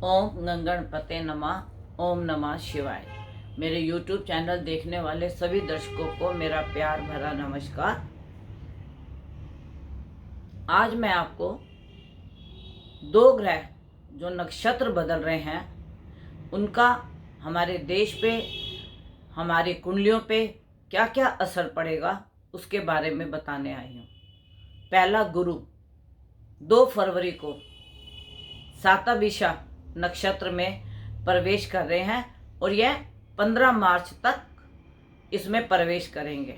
ओम गंगणपते नमः। ओम नमः शिवाय। मेरे YouTube चैनल देखने वाले सभी दर्शकों को मेरा प्यार भरा नमस्कार। आज मैं आपको दो ग्रह जो नक्षत्र बदल रहे हैं उनका हमारे देश पे, हमारी कुंडलियों पे क्या क्या असर पड़ेगा उसके बारे में बताने आई हूँ। पहला, गुरु 2 फरवरी को सातभिषा नक्षत्र में प्रवेश कर रहे हैं और यह 15 मार्च तक इसमें प्रवेश करेंगे।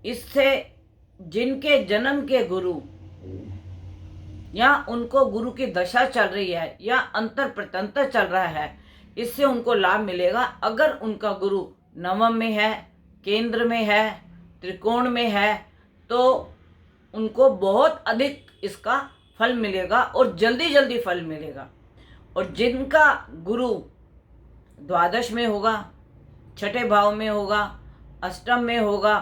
इससे जिनके जन्म के गुरु या उनको गुरु की दशा चल रही है या अंतर प्रत्यंतर चल रहा है, इससे उनको लाभ मिलेगा। अगर उनका गुरु नवम में है, केंद्र में है, त्रिकोण में है, तो उनको बहुत अधिक इसका फल मिलेगा और जल्दी जल्दी फल मिलेगा। और जिनका गुरु द्वादश में होगा, छठे भाव में होगा, अष्टम में होगा,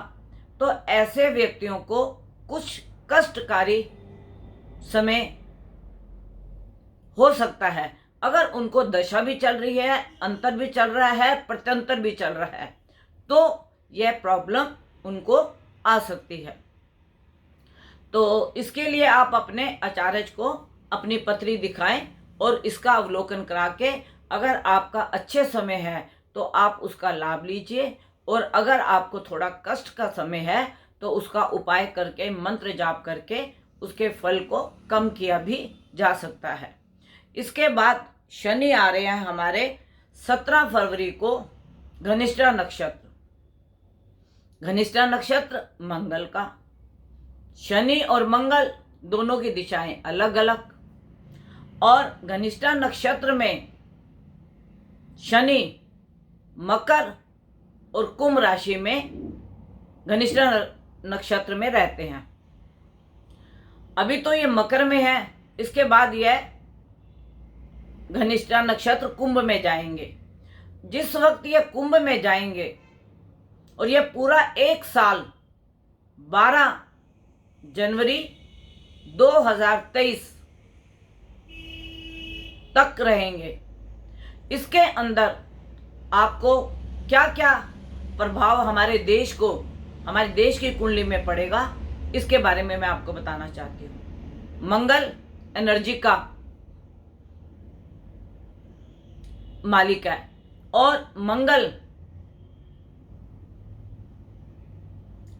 तो ऐसे व्यक्तियों को कुछ कष्टकारी समय हो सकता है। अगर उनको दशा भी चल रही है, अंतर भी चल रहा है, प्रत्यंतर भी चल रहा है, तो यह प्रॉब्लम उनको आ सकती है। तो इसके लिए आप अपने आचार्य को अपनी पत्री दिखाएं और इसका अवलोकन करा के अगर आपका अच्छे समय है तो आप उसका लाभ लीजिए, और अगर आपको थोड़ा कष्ट का समय है तो उसका उपाय करके, मंत्र जाप करके उसके फल को कम किया भी जा सकता है। इसके बाद शनि आ रहे हैं हमारे 17 फरवरी को घनिष्ठा नक्षत्र। घनिष्ठा नक्षत्र मंगल का। शनि और मंगल दोनों की दिशाएं अलग अलग, और घनिष्ठा नक्षत्र में शनि मकर और कुंभ राशि में घनिष्ठा नक्षत्र में रहते हैं। अभी तो ये मकर में है, इसके बाद यह घनिष्ठा नक्षत्र कुंभ में जाएंगे। जिस वक्त ये कुंभ में जाएंगे और ये पूरा 1 साल 12 जनवरी 2023 तक रहेंगे, इसके अंदर आपको क्या क्या प्रभाव हमारे देश को, हमारे देश की कुंडली में पड़ेगा, इसके बारे में मैं आपको बताना चाहती हूँ। मंगल एनर्जी का मालिक है और मंगल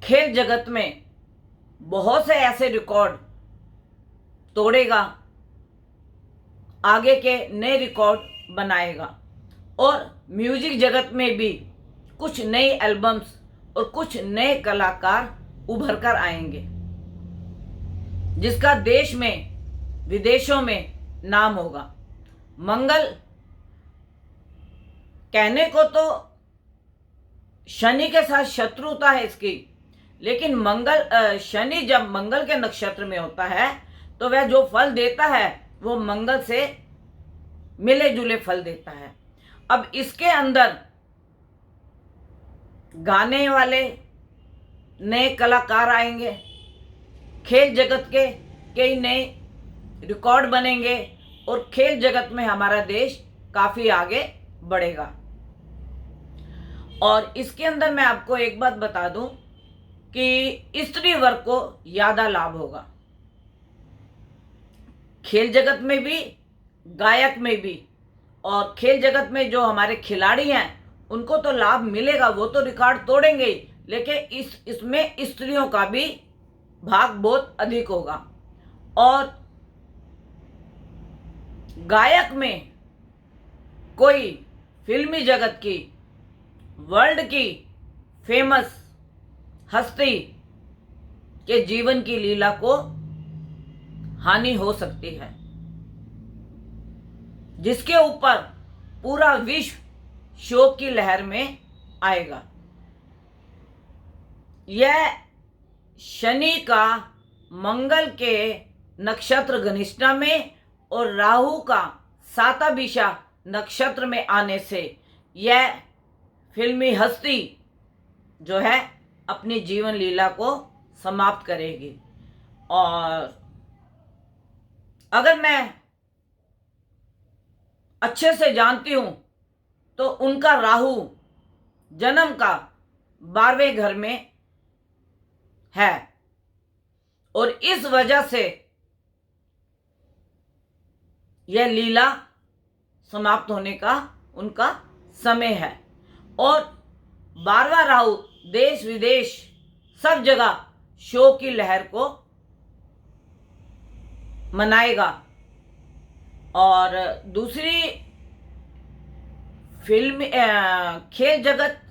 खेल जगत में बहुत से ऐसे रिकॉर्ड तोड़ेगा, आगे के नए रिकॉर्ड बनाएगा, और म्यूजिक जगत में भी कुछ नए एल्बम्स और कुछ नए कलाकार उभर कर आएंगे, जिसका देश में विदेशों में नाम होगा। मंगल कहने को तो शनि के साथ शत्रुता है इसकी, लेकिन शनि जब मंगल के नक्षत्र में होता है तो वह जो फल देता है वो मंगल से मिले जुले फल देता है। अब इसके अंदर गाने वाले नए कलाकार आएंगे, खेल जगत के कई नए रिकॉर्ड बनेंगे, और खेल जगत में हमारा देश काफी आगे बढ़ेगा। और इसके अंदर मैं आपको एक बात बता दूं कि स्त्री वर्ग को ज्यादा लाभ होगा, खेल जगत में भी, गायक में भी। और खेल जगत में जो हमारे खिलाड़ी हैं उनको तो लाभ मिलेगा, वो तो रिकॉर्ड तोड़ेंगे ही, लेकिन इसमें स्त्रियों का भी भाग बहुत अधिक होगा। और गायक में कोई फिल्मी जगत की, वर्ल्ड की फेमस हस्ती के जीवन की लीला को हानि हो सकती है, जिसके ऊपर पूरा विश्व शोक की लहर में आएगा। यह शनि का मंगल के नक्षत्र घनिष्ठा में और राहु का सातभिषा नक्षत्र में आने से यह फिल्मी हस्ती जो है अपनी जीवन लीला को समाप्त करेगी। और अगर मैं अच्छे से जानती हूँ तो उनका राहु जन्म का 12वें घर में है और इस वजह से यह लीला समाप्त होने का उनका समय है। और 12वां राहु देश विदेश सब जगह शो की लहर को मनाएगा। और दूसरी फिल्म खेल जगत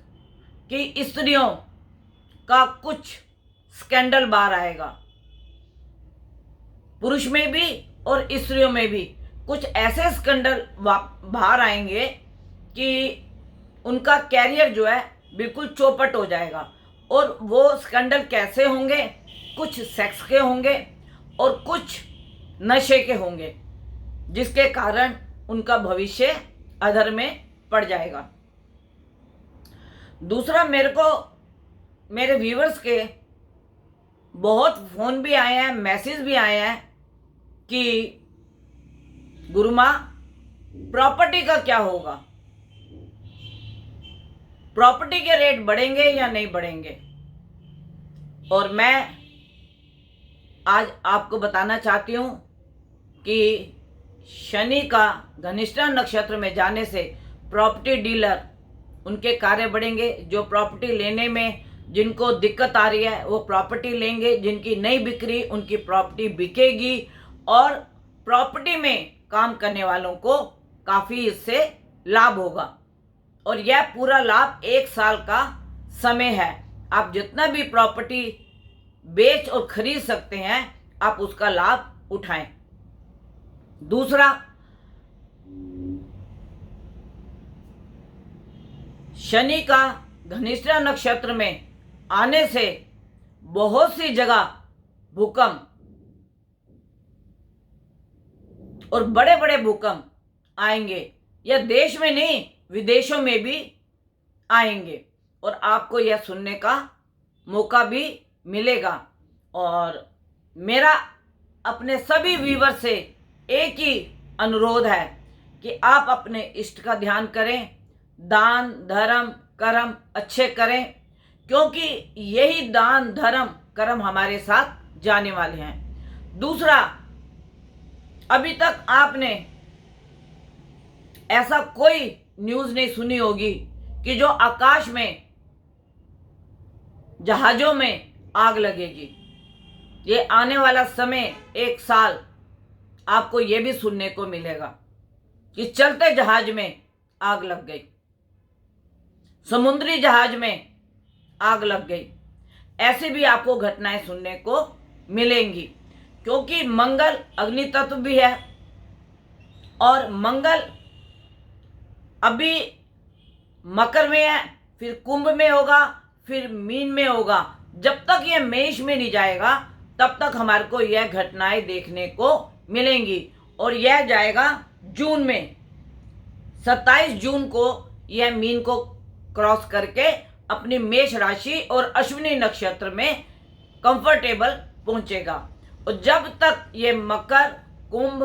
की स्त्रियों का कुछ स्कैंडल बाहर आएगा, पुरुष में भी और स्त्रियों में भी कुछ ऐसे स्कैंडल बाहर आएंगे कि उनका कैरियर जो है बिल्कुल चौपट हो जाएगा। और वो स्कैंडल कैसे होंगे, कुछ सेक्स के होंगे और कुछ नशे के होंगे, जिसके कारण उनका भविष्य अधर में पड़ जाएगा। दूसरा, मेरे व्यूअर्स के बहुत फ़ोन भी आए हैं, मैसेज भी आए हैं कि गुरु माँ प्रॉपर्टी का क्या होगा, प्रॉपर्टी के रेट बढ़ेंगे या नहीं बढ़ेंगे। और मैं आज आपको बताना चाहती हूँ कि शनि का धनिष्ठा नक्षत्र में जाने से प्रॉपर्टी डीलर उनके कार्य बढ़ेंगे। जो प्रॉपर्टी लेने में जिनको दिक्कत आ रही है वो प्रॉपर्टी लेंगे, जिनकी नहीं बिक रही उनकी प्रॉपर्टी बिकेगी। और प्रॉपर्टी में काम करने वालों को काफ़ी इससे लाभ होगा। और यह पूरा लाभ 1 साल का समय है। आप जितना भी प्रॉपर्टी बेच और खरीद सकते हैं आप उसका लाभ उठाएं। दूसरा, शनि का धनिष्ठा नक्षत्र में आने से बहुत सी जगह भूकंप और बड़े बड़े भूकंप आएंगे। यह देश में नहीं विदेशों में भी आएंगे और आपको यह सुनने का मौका भी मिलेगा। और मेरा अपने सभी व्यूअर से एक ही अनुरोध है कि आप अपने इष्ट का ध्यान करें, दान धर्म कर्म अच्छे करें, क्योंकि यही दान धर्म कर्म हमारे साथ जाने वाले हैं। दूसरा, अभी तक आपने ऐसा कोई न्यूज़ नहीं सुनी होगी कि जो आकाश में जहाज़ों में आग लगेगी। ये आने वाला समय 1 साल आपको ये भी सुनने को मिलेगा कि चलते जहाज में आग लग गई, समुद्री जहाज में आग लग गई। ऐसे भी आपको घटनाएं सुनने को मिलेंगी, क्योंकि मंगल अग्नि तत्व भी है और मंगल अभी मकर में है, फिर कुंभ में होगा, फिर मीन में होगा। जब तक ये मेष में नहीं जाएगा तब तक हमारे को यह घटनाएं देखने को मिलेंगी। और यह जाएगा जून में, 27 जून को यह मीन को क्रॉस करके अपनी मेष राशि और अश्विनी नक्षत्र में कंफर्टेबल पहुंचेगा। और जब तक ये मकर कुंभ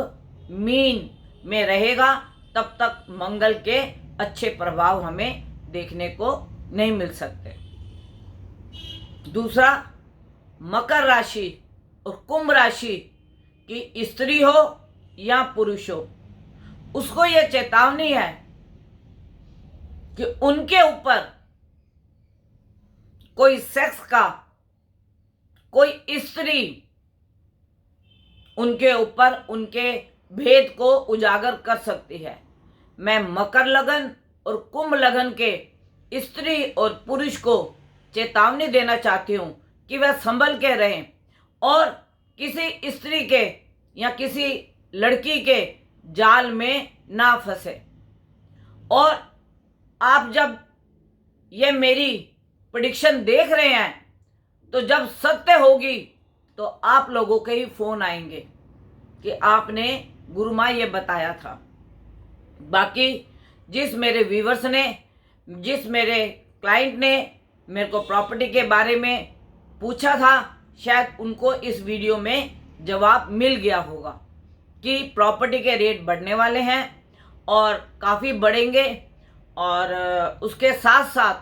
मीन में रहेगा तब तक मंगल के अच्छे प्रभाव हमें देखने को नहीं मिल सकते। दूसरा, मकर राशि और कुंभ राशि की स्त्री हो या पुरुष हो, उसको यह चेतावनी है कि उनके ऊपर कोई सेक्स का कोई स्त्री उनके ऊपर उनके भेद को उजागर कर सकती है। मैं मकर लगन और कुंभ लगन के स्त्री और पुरुष को चेतावनी देना चाहती हूँ कि वह संभल के रहें और किसी स्त्री के या किसी लड़की के जाल में ना फंसे। और आप जब ये मेरी प्रेडिक्शन देख रहे हैं तो जब सत्य होगी तो आप लोगों के ही फोन आएंगे कि आपने गुरु माँ ये बताया था। बाकी जिस मेरे व्यूवर्स ने, जिस मेरे क्लाइंट ने मेरे को प्रॉपर्टी के बारे में पूछा था, शायद उनको इस वीडियो में जवाब मिल गया होगा कि प्रॉपर्टी के रेट बढ़ने वाले हैं और काफ़ी बढ़ेंगे। और उसके साथ साथ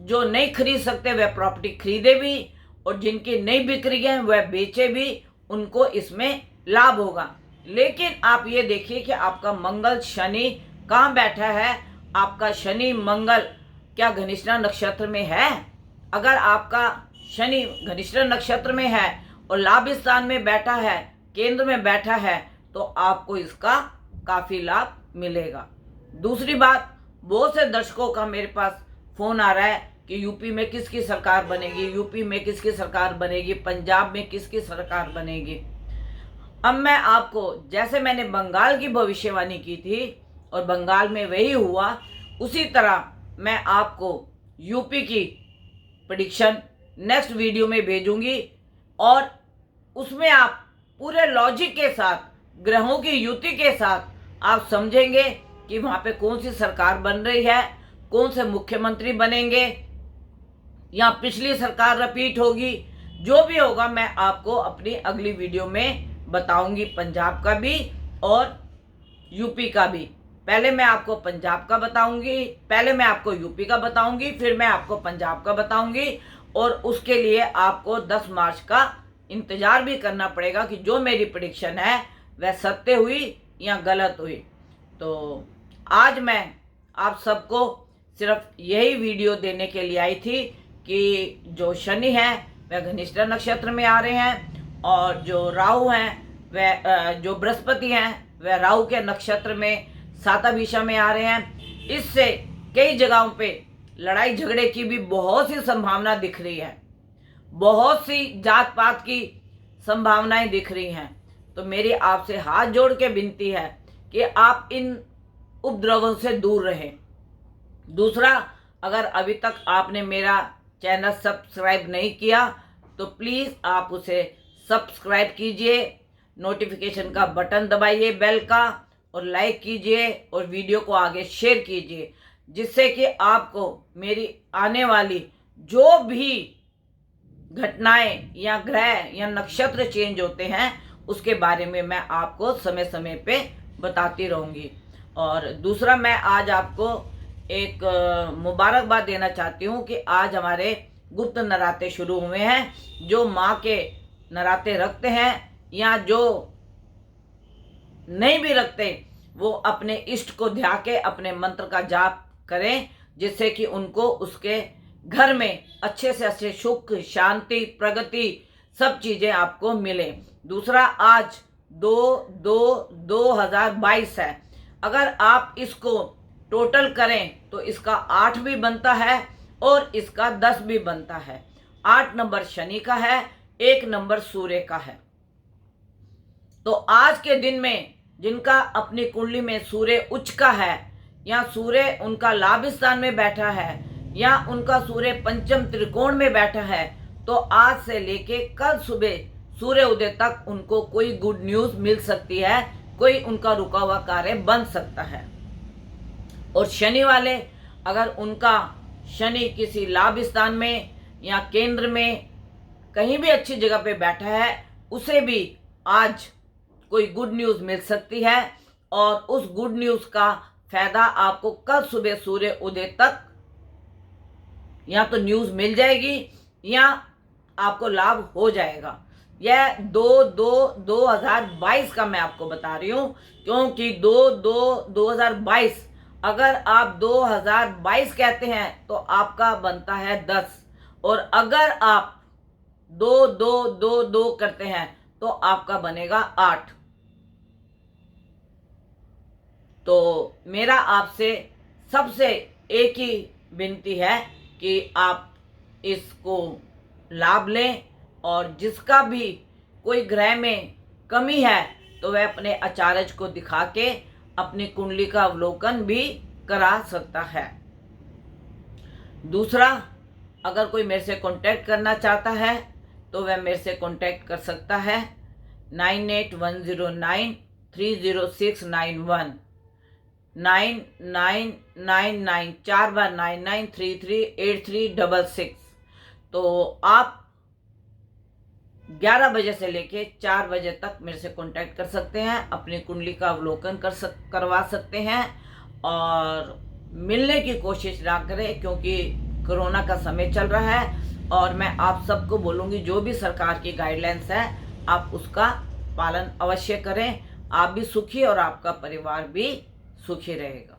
जो नहीं खरीद सकते वह प्रॉपर्टी खरीदे भी, और जिनकी नहीं बिक रही है वह बेचे भी, उनको इसमें लाभ होगा। लेकिन आप ये देखिए कि आपका मंगल शनि कहाँ बैठा है। आपका शनि मंगल क्या घनिष्ठा नक्षत्र में है? अगर आपका शनि घनिष्ठा नक्षत्र में है और लाभ स्थान में बैठा है, केंद्र में बैठा है, तो आपको इसका काफ़ी लाभ मिलेगा। दूसरी बात, बहुत से दर्शकों का मेरे पास फ़ोन आ रहा है कि यूपी में किसकी सरकार बनेगी, यूपी में किसकी सरकार बनेगी, पंजाब में किसकी सरकार बनेगी। अब मैं आपको, जैसे मैंने बंगाल की भविष्यवाणी की थी और बंगाल में वही हुआ, उसी तरह मैं आपको यूपी की प्रेडिक्शन नेक्स्ट वीडियो में भेजूंगी। और उसमें आप पूरे लॉजिक के साथ, ग्रहों की युति के साथ आप समझेंगे कि वहाँ पे कौन सी सरकार बन रही है, कौन से मुख्यमंत्री बनेंगे, या पिछली सरकार रिपीट होगी। जो भी होगा मैं आपको अपनी अगली वीडियो में बताऊंगी, पंजाब का भी और यूपी का भी। पहले मैं आपको पंजाब का बताऊंगी, पहले मैं आपको यूपी का बताऊंगी, फिर मैं आपको पंजाब का बताऊंगी। और उसके लिए आपको 10 मार्च का इंतज़ार भी करना पड़ेगा कि जो मेरी प्रेडिक्शन है वह सत्य हुई या गलत हुई। तो आज मैं आप सबको सिर्फ यही वीडियो देने के लिए आई थी कि जो शनि है वह घनिष्ठा नक्षत्र में आ रहे हैं, और जो राहु हैं वह, जो बृहस्पति हैं वह राहु के नक्षत्र में साताभिषा में आ रहे हैं। इससे कई जगहों पे लड़ाई झगड़े की भी बहुत सी संभावना दिख रही है, बहुत सी जात पात की संभावनाएं दिख रही हैं। तो मेरी आपसे हाथ जोड़ के विनती है कि आप इन उपद्रवों से दूर रहें। दूसरा, अगर अभी तक आपने मेरा चैनल सब्सक्राइब नहीं किया तो प्लीज़ आप उसे सब्सक्राइब कीजिए, नोटिफिकेशन का बटन दबाइए बेल का, और लाइक कीजिए और वीडियो को आगे शेयर कीजिए, जिससे कि आपको मेरी आने वाली जो भी घटनाएं या ग्रह या नक्षत्र चेंज होते हैं उसके बारे में मैं आपको समय समय पे बताती रहूँगी। और दूसरा, मैं आज आपको एक मुबारकबाद देना चाहती हूँ कि आज हमारे गुप्त नराते शुरू हुए हैं। जो माँ के नराते रखते हैं या जो नहीं भी रखते, वो अपने इष्ट को ध्या के अपने मंत्र का जाप करें, जिससे कि उनको उसके घर में अच्छे से अच्छे सुख, शांति, प्रगति सब चीज़ें आपको मिले। दूसरा, आज 2/2/2022 है। अगर आप इसको टोटल करें तो इसका 8 भी बनता है और इसका 10 भी बनता है। 8 नंबर शनि का है, 1 नंबर सूर्य का है। तो आज के दिन में जिनका अपनी कुंडली में सूर्य उच्च का है, या सूर्य उनका लाभ स्थान में बैठा है, या उनका सूर्य पंचम त्रिकोण में बैठा है, तो आज से लेके कल सुबह सूर्य उदय तक उनको कोई गुड न्यूज़ मिल सकती है, कोई उनका रुका हुआ कार्य बन सकता है। और शनि वाले, अगर उनका शनि किसी लाभ स्थान में या केंद्र में कहीं भी अच्छी जगह पे बैठा है, उसे भी आज कोई गुड न्यूज़ मिल सकती है, और उस गुड न्यूज़ का फायदा आपको कल सुबह सूर्य उदय तक या तो न्यूज़ मिल जाएगी या आपको लाभ हो जाएगा। यह 2/2/2022 का मैं आपको बता रही हूँ, क्योंकि 2/2/2022, अगर आप 2022 कहते हैं तो आपका बनता है 10, और अगर आप 2/2/2/2 करते हैं तो आपका बनेगा 8। तो मेरा आपसे सबसे एक ही विनती है कि आप इसको लाभ लें, और जिसका भी कोई ग्रह में कमी है तो वह अपने आचार्य को दिखा के अपनी कुंडली का अवलोकन भी करा सकता है। दूसरा, अगर कोई मेरे से कांटेक्ट करना चाहता है तो वह मेरे से कांटेक्ट कर सकता है 9810930691, 9999 4 बार 99338366। तो आप 11 बजे से लेके 4 बजे तक मेरे से कांटेक्ट कर सकते हैं, अपनी कुंडली का अवलोकन करवा सकते हैं। और मिलने की कोशिश ना करें, क्योंकि कोरोना का समय चल रहा है। और मैं आप सबको बोलूँगी, जो भी सरकार की गाइडलाइंस है आप उसका पालन अवश्य करें। आप भी सुखी और आपका परिवार भी सुखी रहेगा।